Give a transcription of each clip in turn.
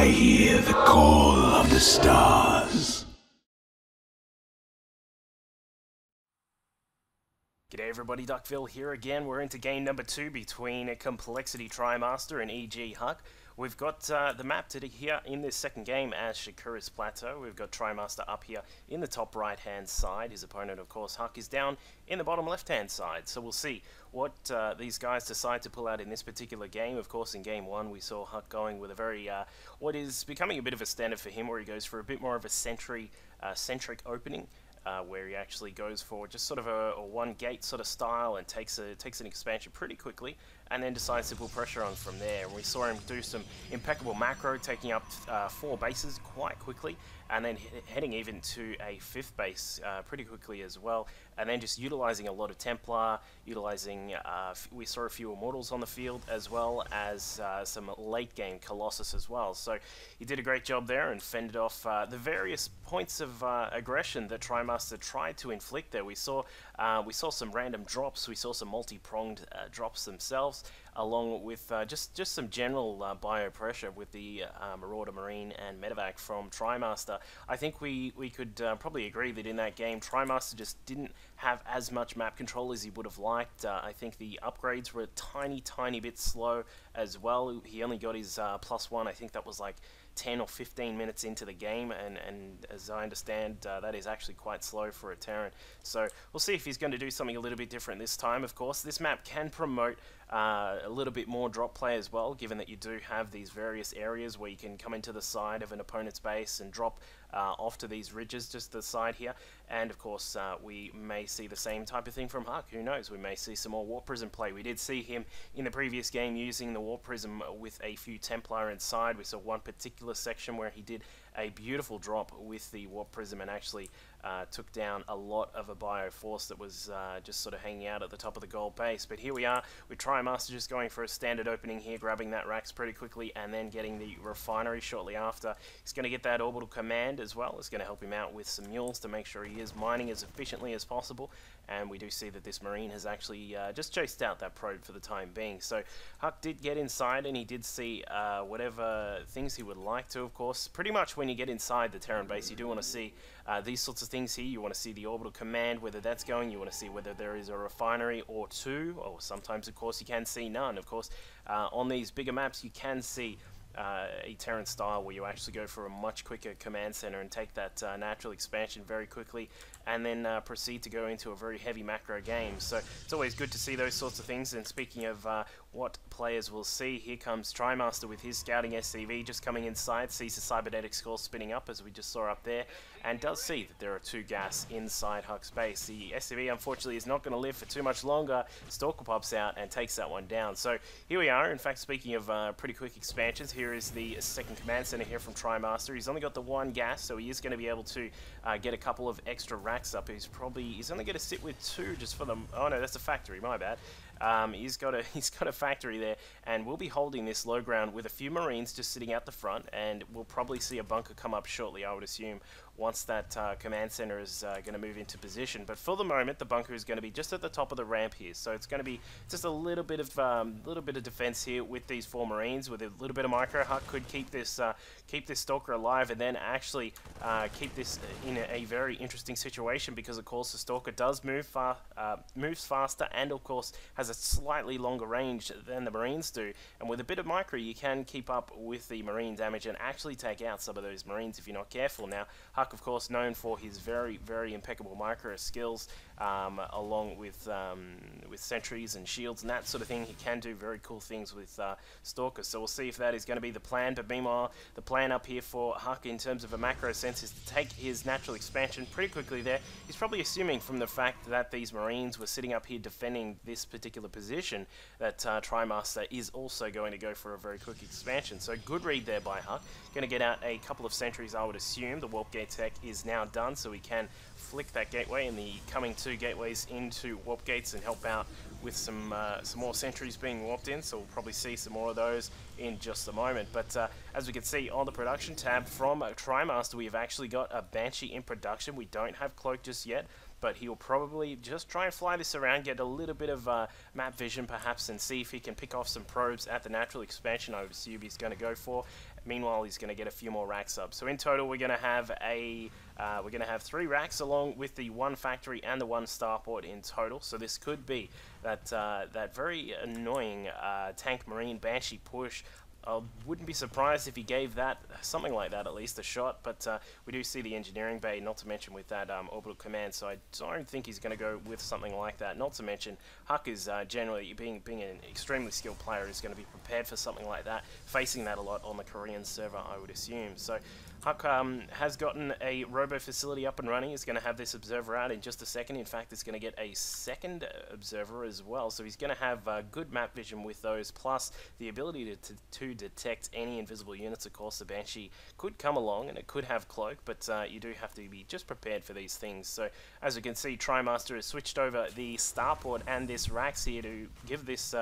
I hear the call of the stars. G'day everybody, Duckville here again. We're into game number 2 between coLTrimaster and EGHuk. We've got the map to here in this second game as Shakura's Plateau. We've got Trimaster up here in the top right hand side. His opponent, of course, Huk, is down in the bottom left hand side. So we'll see what these guys decide to pull out in this particular game. Of course, in game 1 we saw Huk going with a very, what is becoming a bit of a standard for him, where he goes for a bit more of a centric opening. Where he actually goes for just sort of a one gate sort of style and takes an expansion pretty quickly, and then decides to put pressure on from there. And we saw him do some impeccable macro, taking up 4 bases quite quickly, and then heading even to a 5th base pretty quickly as well, and then just utilizing a lot of Templar, utilizing, we saw a few Immortals on the field, as well as some late game Colossus as well. So he did a great job there and fended off the various points of aggression that Trimaster tried to inflict there. We saw some random drops, we saw some multi-pronged drops themselves, along with just some general bio pressure with the Marauder Marine and Medevac from Trimaster. I think we could probably agree that in that game Trimaster just didn't have as much map control as he would have liked. I think the upgrades were a tiny bit slow as well. He only got his +1, I think that was like 10 or 15 minutes into the game, and as I understand, that is actually quite slow for a Terran. So we'll see if he's going to do something a little bit different this time. Of course, this map can promote a little bit more drop play as well, given that you do have these various areas where you can come into the side of an opponent's base and drop off to these ridges just to the side here. And of course, we may see the same type of thing from Huk. Who knows? We may see some more Warp Prism play. We did see him in the previous game using the Warp Prism with a few Templar inside. We saw one particular section where he did a beautiful drop with the Warp Prism and actually took down a lot of a bio force that was just sort of hanging out at the top of the gold base. But here we are with Trimaster just going for a standard opening here, grabbing that Rax pretty quickly, and then getting the refinery shortly after. He's going to get that orbital command as well. It's going to help him out with some mules to make sure he is mining as efficiently as possible. And we do see that this Marine has actually just chased out that probe for the time being. So Huk did get inside, and he did see whatever things he would like to, of course. Pretty much when you get inside the Terran base, you do want to see these sorts of things here. You want to see the orbital command, whether that's going. You want to see whether there is a refinery or two, or sometimes, of course, you can see none. Of course, on these bigger maps, you can see a Terran style where you actually go for a much quicker command center and take that natural expansion very quickly, and then proceed to go into a very heavy macro game. So it's always good to see those sorts of things. And speaking of what players will see, here comes Trimaster with his scouting SCV just coming inside, sees the cybernetic score spinning up as we just saw up there, and does see that there are 2 gas inside Huk's base. The SCV unfortunately is not going to live for too much longer. Stalker pops out and takes that one down. So here we are. In fact, speaking of pretty quick expansions, here is the second command center here from Trimaster. He's only got the 1 gas, so he is going to be able to get a couple of extra racks up. He's only going to sit with 2 just for them. Oh no, that's a factory, my bad. He's got a factory there, and we'll be holding this low ground with a few Marines just sitting out the front, and we'll probably see a bunker come up shortly, I would assume, once that command center is going to move into position. But for the moment, the bunker is going to be just at the top of the ramp here, so it's going to be just a little bit of defense here with these 4 Marines. With a little bit of micro, Huk could keep this Stalker alive, and then actually keep this in a very interesting situation, because of course the Stalker does moves faster, and of course has a slightly longer range than the Marines do. And with a bit of micro, you can keep up with the Marine damage and actually take out some of those Marines if you're not careful. Now, Huk, of course, known for his very impeccable micro skills, along with sentries and shields and that sort of thing. He can do very cool things with Stalkers, so we'll see if that is going to be the plan. But meanwhile, the plan up here for Huk in terms of a macro sense is to take his natural expansion pretty quickly there. He's probably assuming from the fact that these Marines were sitting up here defending this particular position that Trimaster is also going to go for a very quick expansion. So good read there by Huk. Going to get out a couple of sentries, I would assume. The warp gate tech is now done, so we can flick that gateway and the coming 2 gateways into warp gates and help out with some more sentries being warped in. So we'll probably see some more of those in just a moment. But as we can see on the production tab from Trimaster, we've actually got a Banshee in production. We don't have Cloak just yet, but he'll probably just try and fly this around, get a little bit of map vision perhaps, and see if he can pick off some probes at the natural expansion I would assume he's going to go for. Meanwhile, he's going to get a few more racks up. So in total, we're going to have a 3 racks along with the 1 factory and the 1 starport in total. So this could be that very annoying tank marine banshee push. I wouldn't be surprised if he gave that, something like that at least, a shot, but we do see the engineering bay, not to mention with that orbital command, so I don't think he's going to go with something like that. Not to mention, Huk is generally, being an extremely skilled player, is going to be prepared for something like that, facing that a lot on the Korean server, I would assume. So Huk has gotten a robo facility up and running. He's going to have this observer out in just a second. In fact, he's going to get a second observer as well, so he's going to have good map vision with those, plus the ability to detect any invisible units. Of course, the Banshee could come along and it could have cloak, but you do have to be just prepared for these things. So as you can see, TriMaster has switched over the starport and this racks here to give this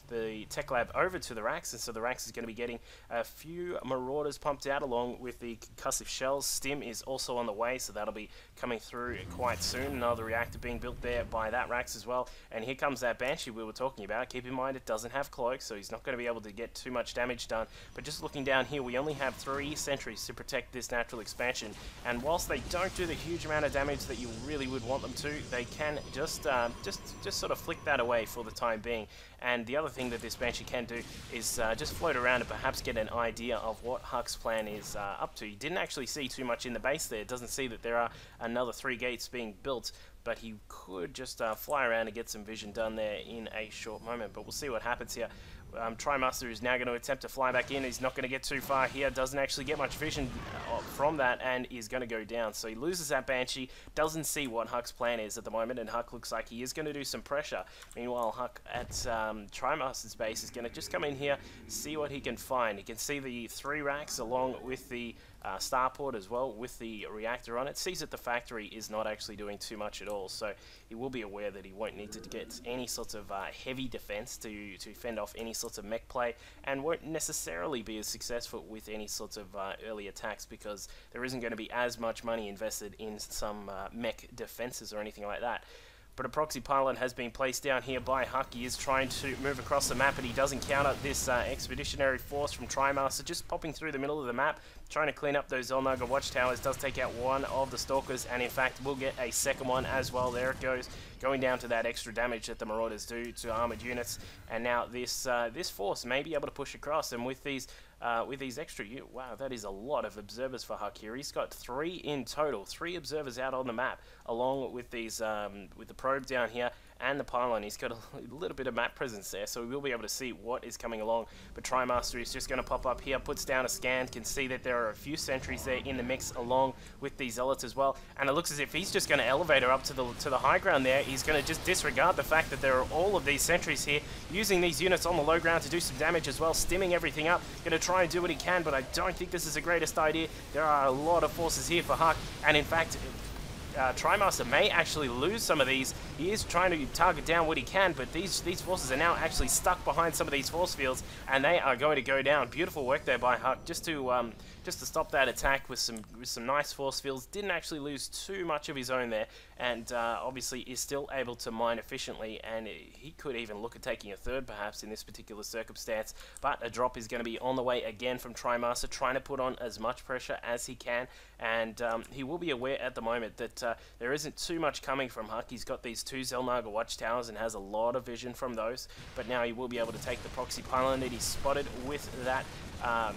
the tech lab over to the racks, and so the racks is going to be getting a few marauders pumped out along with the concussive shells. Stim is also on the way, so that'll be coming through quite soon. Another reactor being built there by that racks as well, and here comes that Banshee we were talking about. Keep in mind it doesn't have cloak, so he's not going to be able to get too much damage done, but just looking down here, we only have 3 sentries to protect this natural expansion, and whilst they don't do the huge amount of damage that you really would want them to, they can just sort of flick that away for the time being. And the other thing that this Banshee can do is just float around and perhaps get an idea of what Huk's plan is up to. He didn't actually see too much in the base there. It doesn't see that there are another 3 gates being built, but he could just fly around and get some vision done there in a short moment. But we'll see what happens here. TriMaster is now going to attempt to fly back in. He's not going to get too far here, doesn't actually get much vision from that, and is going to go down. So he loses that Banshee, doesn't see what Huk's plan is at the moment, and Huk looks like he is going to do some pressure. Meanwhile, Huk at TriMaster's base is going to just come in here, see what he can find. He can see the 3 racks along with the starport as well, with the reactor on it. Sees that the factory is not actually doing too much at all, so he will be aware that he won't need to get any sort of heavy defense to fend off any sorts of mech play, and won't necessarily be as successful with any sorts of early attacks, because there isn't going to be as much money invested in some mech defenses or anything like that. But a proxy pylon has been placed down here by Huk. He is trying to move across the map, and he does encounter this expeditionary force from TriMaster just popping through the middle of the map, trying to clean up those Zelnaga watchtowers. Does take out one of the stalkers, and in fact will get a second one as well. There it goes, going down to that extra damage that the marauders do to armored units. And now this this force may be able to push across, and with these extra, wow, that is a lot of observers for Huk here. He's got 3 in total, 3 observers out on the map, along with these with the probe down here and the pylon. He's got a little bit of map presence there, so we will be able to see what is coming along. But TriMaster is just going to pop up here, puts down a scan, can see that there are a few sentries there in the mix along with these zealots as well, and it looks as if he's just going to elevate her up to the high ground there. He's going to just disregard the fact that there are all of these sentries here, using these units on the low ground to do some damage as well, stimming everything up, going to try and do what he can, but I don't think this is the greatest idea. There are a lot of forces here for Huk, and in fact TriMaster may actually lose some of these. He is trying to target down what he can, but these forces are now actually stuck behind some of these force fields, and they are going to go down. Beautiful work there by Huk, just to stop that attack with some nice force fields. Didn't actually lose too much of his own there, and obviously is still able to mine efficiently, and he could even look at taking a third perhaps in this particular circumstance. But a drop is going to be on the way again from TriMaster, trying to put on as much pressure as he can, and he will be aware at the moment that there isn't too much coming from Huk. He's got these 2 Zelnaga watchtowers and has a lot of vision from those, but now he will be able to take the proxy pylon that he spotted with that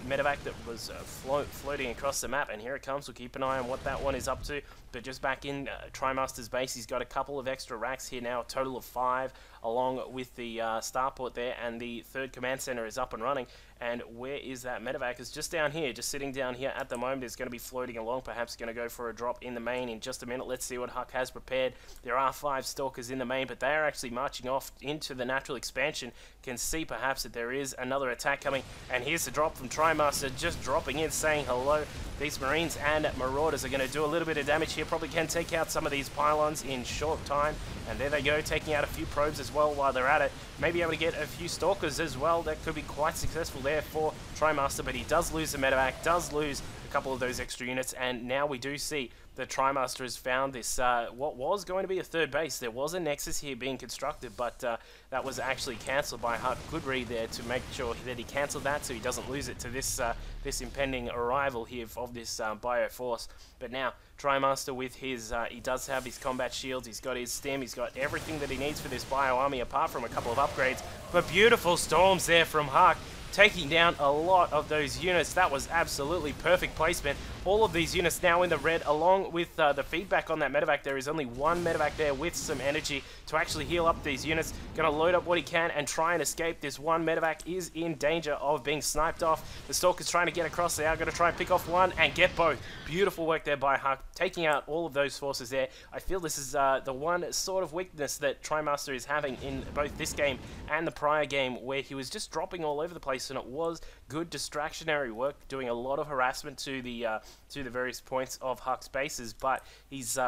medevac that was floating across the map, and here it comes. We'll keep an eye on what that one is up to. But just back in TriMaster's base, he's got a couple of extra racks here now, a total of 5, along with the starport there, and the 3rd command center is up and running. And where is that medevac? It's just down here, just sitting down here at the moment. It's going to be floating along, perhaps going to go for a drop in the main in just a minute. Let's see what Huk has prepared. There are 5 stalkers in the main, but they are actually marching off into the natural expansion. Can see perhaps that there is another attack coming, and here's the drop from TriMaster, just dropping in, saying hello. These Marines and Marauders are going to do a little bit of damage here. Probably can take out some of these pylons in short time, and there they go, taking out a few probes as well while they're at it. Maybe able to get a few stalkers as well. That could be quite successful there for TriMaster, but he does lose the medevac, does lose a couple of those extra units, and now we do see the TriMaster has found this, what was going to be a third base. There was a Nexus here being constructed, but that was actually cancelled by HUK. Good read there to make sure that he cancelled that so he doesn't lose it to this this impending arrival here of this Bioforce. But now, TriMaster with his, he does have his combat shields, he's got his stim, he's got everything that he needs for this Bio Army apart from a couple of upgrades. But beautiful storms there from HUK, taking down a lot of those units. That was absolutely perfect placement. All of these units now in the red, along with the feedback on that medevac. There is only one medevac there with some energy to actually heal up these units. Going to load up what he can and try and escape. This one medevac is in danger of being sniped off. The Stalker's trying to get across. They are going to try and pick off one and get both. Beautiful work there by HUK, taking out all of those forces there. I feel this is the one sort of weakness that TriMaster is having in both this game and the prior game, where he was just dropping all over the place, and it was good distractionary work, doing a lot of harassment to the various points of HUK's bases, but he's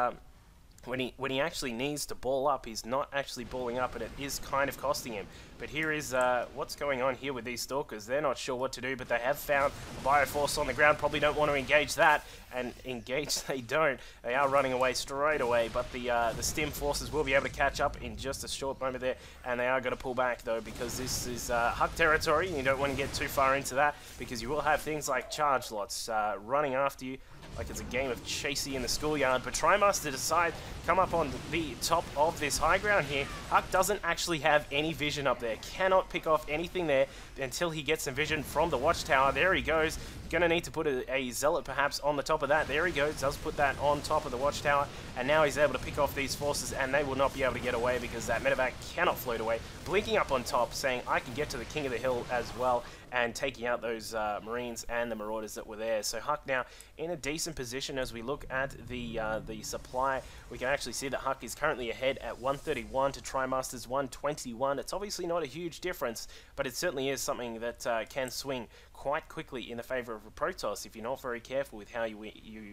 when he actually needs to ball up, he's not actually balling up, and it is kind of costing him. But here is what's going on here with these Stalkers. They're not sure what to do, but they have found a Bioforce on the ground. Probably don't want to engage that, and engage they don't. They are running away straight away, but the Stim forces will be able to catch up in just a short moment there, and they are going to pull back though, because this is HUK territory, and you don't want to get too far into that, because you will have things like charge lots running after you, like it's a game of chasey in the schoolyard. But TriMaster decide come up on the top of this high ground here. HUK doesn't actually have any vision up there, cannot pick off anything there until he gets some vision from the watchtower. There he goes. Gonna need to put a Zealot perhaps on the top of that. There he goes, does put that on top of the watchtower, and now he's able to pick off these forces, and they will not be able to get away because that medevac cannot float away. Blinking up on top, saying I can get to the king of the hill as well, and taking out those Marines and the Marauders that were there. So HUK now in a decent position. As we look at the supply, we can actually see that HUK is currently ahead at 131 to TriMaster's 121. It's obviously not a huge difference, but it certainly is something that can swing quite quickly in the favor of a Protoss if you're not very careful with how you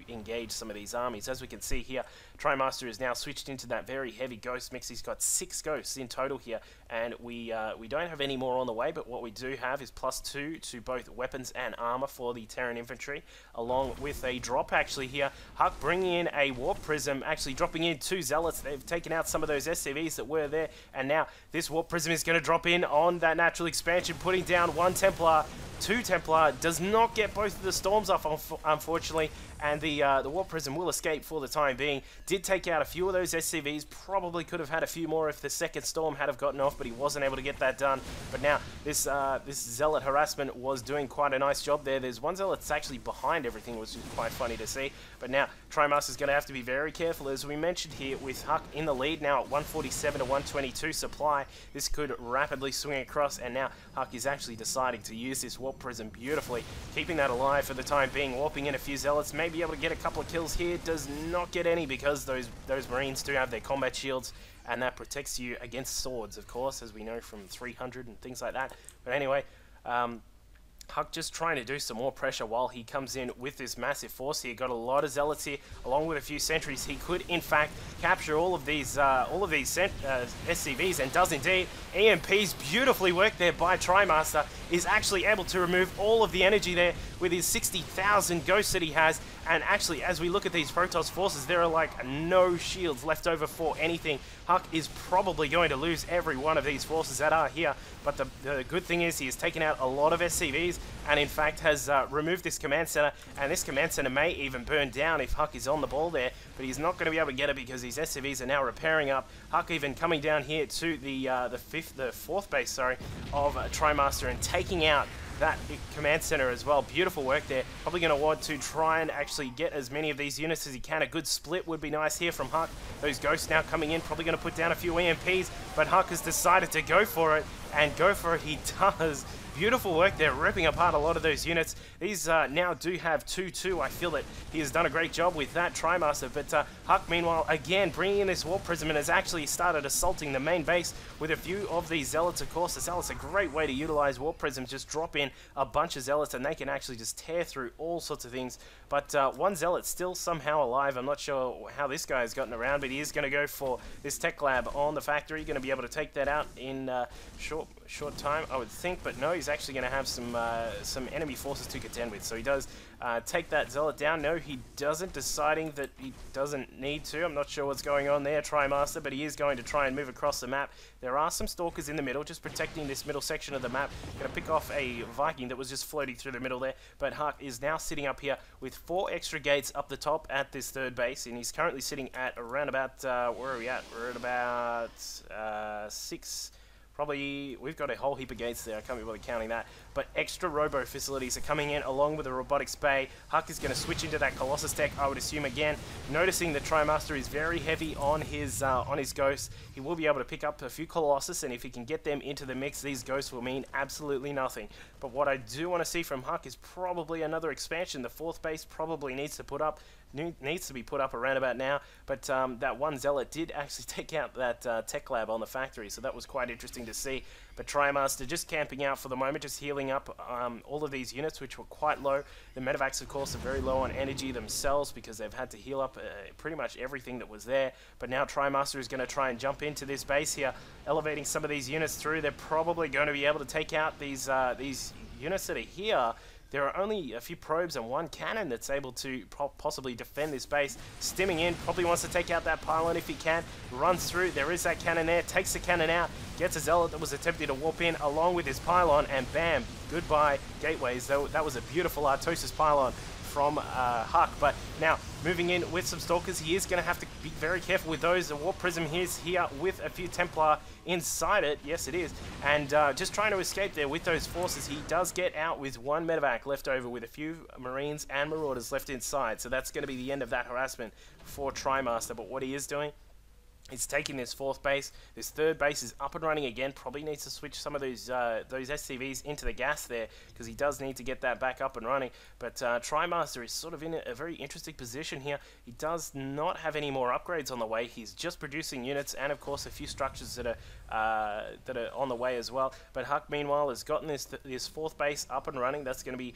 engage some of these armies. As we can see here, TriMaster is now switched into that very heavy Ghost mix. He's got 6 Ghosts in total here, and we don't have any more on the way, but what we do have is +2 to both weapons and armor for the Terran infantry, along with a drop actually here. HUK bringing in a Warp Prism, actually dropping in 2 Zealots. They've taken out some of those SCVs that were there, and now this Warp Prism is going to drop in on that natural expansion, putting down 1 Templar. 2 Templar, does not get both of the storms off, unfortunately, and the Warp Prism will escape for the time being. Did take out a few of those SCVs, probably could have had a few more if the second storm had have gotten off, but he wasn't able to get that done. But now, this Zealot harassment was doing quite a nice job there. There's one Zealot that's actually behind everything, which is quite funny to see. But now, TriMaster's going to have to be very careful, as we mentioned here, with HUK in the lead now at 147 to 122 supply. This could rapidly swing across, and now HUK is actually deciding to use this Warp Prism beautifully, keeping that alive for the time being, warping in a few Zealots, maybe able to get a couple of kills here. Does not get any because those Marines do have their combat shields, and that protects you against swords, of course, as we know from 300 and things like that. But anyway, HUK just trying to do some more pressure while he comes in with this massive force here. Got a lot of Zealots here, along with a few sentries. He could, in fact, capture all of these SCVs, and does indeed. EMPs, beautifully worked there by TriMaster, is actually able to remove all of the energy there with his 60,000 ghosts that he has. And actually, as we look at these Protoss forces, there are like no shields left over for anything. HUK is probably going to lose every one of these forces that are here, but the good thing is he has taken out a lot of SCVs, and in fact has removed this command center, and this command center may even burn down if HUK is on the ball there, but he's not going to be able to get it because these SCVs are now repairing up. HUK even coming down here to the fourth base, sorry, of TriMaster, and taking out that command center as well. Beautiful work there. Probably going to want to try and actually get as many of these units as he can. A good split would be nice here from HUK. Those Ghosts now coming in, probably going to put down a few EMPs, but HUK has decided to go for it, and go for it he does. Beautiful work there, ripping apart a lot of those units. These now do have 2-2. I feel that he has done a great job with that TriMaster, but HUK, meanwhile, again, bringing in this Warp Prism, and has actually started assaulting the main base with a few of these Zealots, of course. The Zealots are a great way to utilize Warp Prisms. Just drop in a bunch of Zealots, and they can actually just tear through all sorts of things. But one Zealot still somehow alive. I'm not sure how this guy has gotten around, but he is going to go for this tech lab on the factory. Going to be able to take that out in short time, I would think, but no, he's actually going to have some enemy forces to contend with. So he does take that Zealot down. No, he doesn't, deciding that he doesn't need to. I'm not sure what's going on there, TriMaster, but he is going to try and move across the map. There are some Stalkers in the middle, just protecting this middle section of the map. Going to pick off a Viking that was just floating through the middle there, but HUK is now sitting up here with 4 extra gates up the top at this third base, and he's currently sitting at around about, where are we at? We're at about 6... Probably, we've got a whole heap of gates there, I can't be bothered counting that. But extra robo facilities are coming in along with the robotics bay. HUK is going to switch into that Colossus tech, I would assume again. Noticing that TriMaster is very heavy on his ghosts. He will be able to pick up a few Colossus, and if he can get them into the mix, these ghosts will mean absolutely nothing. But what I do want to see from HUK is probably another expansion. The 4th base probably needs to be put up around about now, but that one Zealot did actually take out that tech lab on the factory, so that was quite interesting to see. But TriMaster just camping out for the moment, just healing up all of these units, which were quite low. The medevacs, of course, are very low on energy themselves because they've had to heal up pretty much everything that was there. But now TriMaster is going to try and jump into this base here, elevating some of these units through. They're probably going to be able to take out these units that are here. There are only a few probes and 1 cannon that's able to possibly defend this base. Stimming in, probably wants to take out that pylon if he can. Runs through, there is that cannon there, takes the cannon out, gets a Zealot that was attempting to warp in along with his pylon, and bam, goodbye gateways. That was a beautiful Artosis pylon from HUK. But now, moving in with some Stalkers, he is going to have to be very careful with those. The Warp Prism is here with a few Templar inside it. Yes, it is. And just trying to escape there with those forces. He does get out with 1 medevac left over with a few Marines and Marauders left inside. So that's going to be the end of that harassment for TriMaster. But what he is doing, he's taking this 4th base. This 3rd base is up and running again. Probably needs to switch some of those SCVs into the gas there, because he does need to get that back up and running. But TriMaster is sort of in a very interesting position here. He does not have any more upgrades on the way. He's just producing units, and of course a few structures that are on the way as well. But HUK, meanwhile, has gotten this 4th base up and running. That's going to be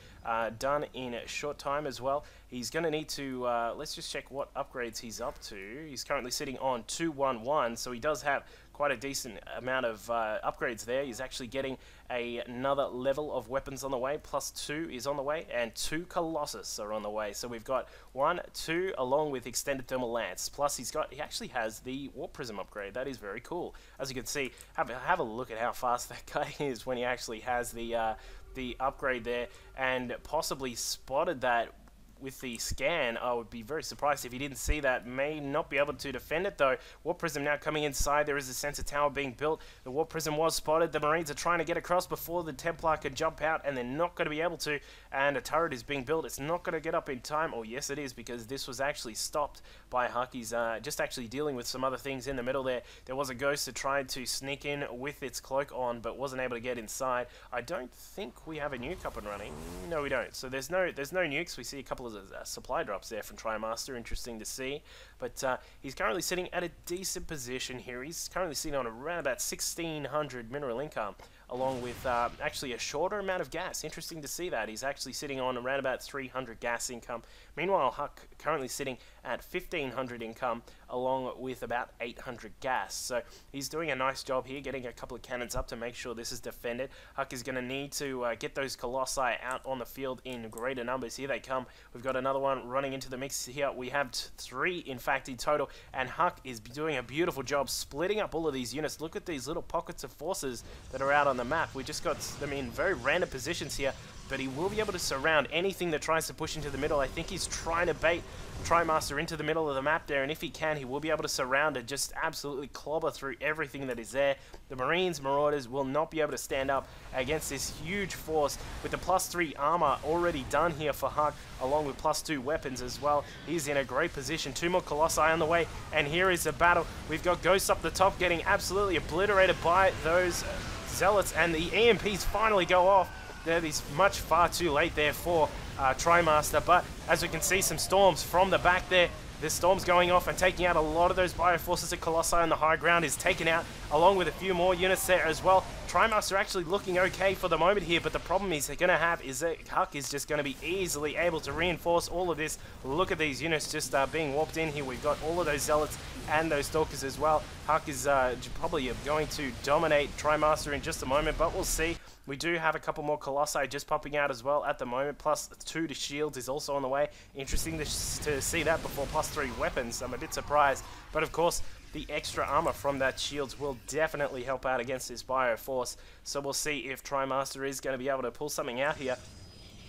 done in a short time as well. He's going to need to, let's just check what upgrades he's up to. He's currently sitting on 211, so he does have quite a decent amount of upgrades there. He's actually getting another level of weapons on the way. +2 is on the way, and 2 Colossus are on the way. So we've got 1, 2, along with extended thermal lance. Plus he actually has the Warp Prism upgrade. That is very cool. As you can see, have a look at how fast that guy is when he actually has the upgrade there, and possibly spotted that with the scan. I would be very surprised if he didn't see that. May not be able to defend it though. Warp Prism now coming inside. There is a sensor tower being built. The Warp Prism was spotted. The Marines are trying to get across before the Templar can jump out, and they're not going to be able to. And a turret is being built. It's not going to get up in time. Oh yes it is, because this was actually stopped by HUK. He's just actually dealing with some other things in the middle there. There was a Ghost that tried to sneak in with its cloak on, but wasn't able to get inside. I don't think we have a nuke up and running. No, we don't. So there's no nukes. We see a couple of supply drops there from TriMaster. Interesting to see. But he's currently sitting at a decent position here. He's currently sitting on around about 1,600 mineral income, along with actually a shorter amount of gas. Interesting to see that. He's actually sitting on around about 300 gas income. Meanwhile, HUK currently sitting at 1,500 income, along with about 800 gas. So he's doing a nice job here, getting a couple of cannons up to make sure this is defended. HUK is going to need to get those Colossi out on the field in greater numbers. Here they come. We've got another one running into the mix here. We have 3, in fact, in total, and HUK is doing a beautiful job splitting up all of these units. Look at these little pockets of forces that are out on the map. We just got them in very random positions here, but he will be able to surround anything that tries to push into the middle. I think he's trying to bait TriMaster into the middle of the map there, and if he can, he will be able to surround and just absolutely clobber through everything that is there. The Marines, Marauders will not be able to stand up against this huge force with the +3 armor already done here for HUK, along with +2 weapons as well. He's in a great position. 2 more Colossi on the way, and here is the battle. We've got Ghosts up the top getting absolutely obliterated by those Zealots, and the EMPs finally go off. They're far too late there for TriMaster, but as we can see, some storms from the back there. The storm's going off and taking out a lot of those bioforces at Colossi on the high ground is taken out, along with a few more units there as well. TriMaster actually looking okay for the moment here, but the problem he's going to have is that EGHuk is just going to be easily able to reinforce all of this. Look at these units just being warped in here. We've got all of those Zealots and those Stalkers as well. EGHuk is probably going to dominate TriMaster in just a moment, but we'll see. We do have a couple more Colossi just popping out as well at the moment, plus 2 to shields is also on the way. Interesting to see that before +3 weapons. I'm a bit surprised, but of course the extra armor from that shields will definitely help out against this Bioforce. So we'll see if TriMaster is going to be able to pull something out here.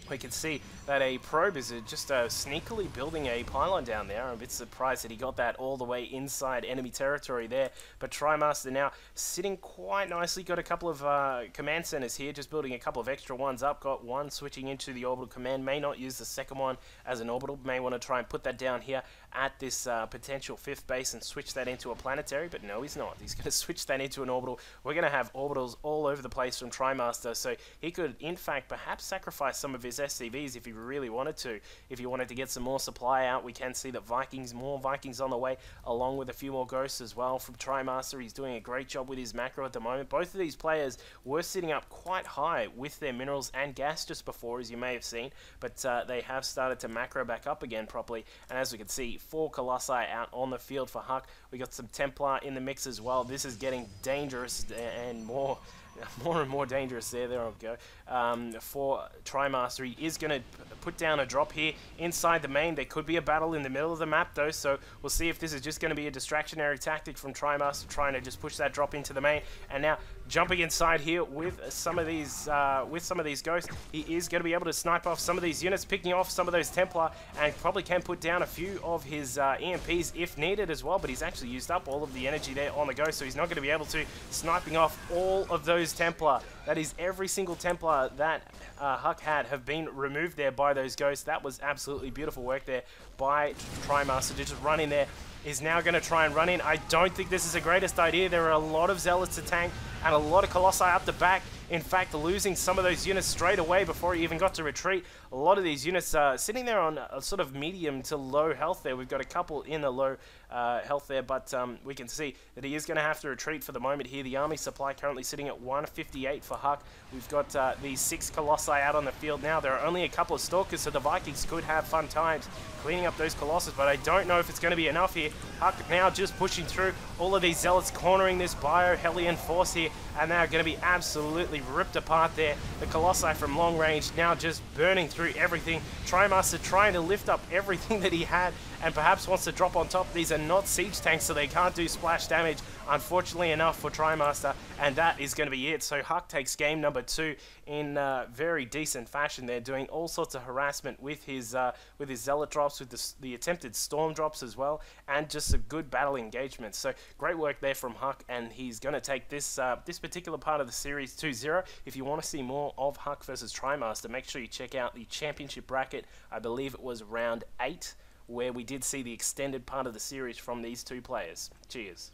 We can see that a probe is just sneakily building a pylon down there. I'm a bit surprised that he got that all the way inside enemy territory there. But TriMaster now sitting quite nicely. Got a couple of command centers here, just building a couple of extra ones up. Got one switching into the orbital command. May not use the second one as an orbital. May want to try and put that down here at this potential 5th base and switch that into a planetary. But no, he's not. He's going to switch that into an orbital. We're going to have orbitals all over the place from TriMaster. So he could, in fact, perhaps sacrifice some of his SCVs if he really wanted to. If he wanted to get some more supply out, we can see that more Vikings on the way, along with a few more Ghosts as well from TriMaster. He's doing a great job with his macro at the moment. Both of these players were sitting up quite high with their minerals and gas just before, as you may have seen, but they have started to macro back up again properly. And as we can see, 4 Colossi out on the field for EGHuk. We got some Templar in the mix as well. This is getting dangerous and more and more dangerous there. There we go. For TriMaster, he is going to put down a drop here inside the main. There could be a battle in the middle of the map though, so we'll see if this is just going to be a distractionary tactic from TriMaster, trying to just push that drop into the main. And now jumping inside here with some of these Ghosts, he is going to be able to snipe off some of these units, picking off some of those Templar, and probably can put down a few of his EMPs if needed as well. But he's actually used up all of the energy there on the Ghost, so he's not going to be able to, sniping off all of those Templar. That is every single Templar that EGHuk had have been removed there by those Ghosts. That was absolutely beautiful work there by TriMaster to just run in there. Is now going to try and run in. I don't think this is the greatest idea. There are a lot of Zealots to tank and a lot of Colossi up the back. In fact, losing some of those units straight away before he even got to retreat. A lot of these units sitting there on a sort of medium to low health there. We've got a couple in the low health there, but we can see that he is going to have to retreat for the moment here. The army supply currently sitting at 158 for EGHuk. We've got these 6 Colossi out on the field now. There are only a couple of Stalkers, so the Vikings could have fun times cleaning up those Colossus, but I don't know if it's going to be enough here. EGHuk now just pushing through all of these Zealots, cornering this Bio-Hellion force here, and they're going to be absolutely ripped apart there. The Colossi from long range now just burning through everything. TriMaster trying to lift up everything that he had and perhaps wants to drop on top. These are not siege tanks, so they can't do splash damage, unfortunately enough for TriMaster, and that is going to be it. So EGHuk takes game number 2 in very decent fashion. They're doing all sorts of harassment with his Zealot drops, with the attempted Storm drops as well, and just a good battle engagement. So great work there from EGHuk, and he's going to take this this particular part of the series 2-0. If you want to see more of EGHuk versus TriMaster, make sure you check out the championship bracket. I believe it was round 8, where we did see the extended part of the series from these two players. Cheers.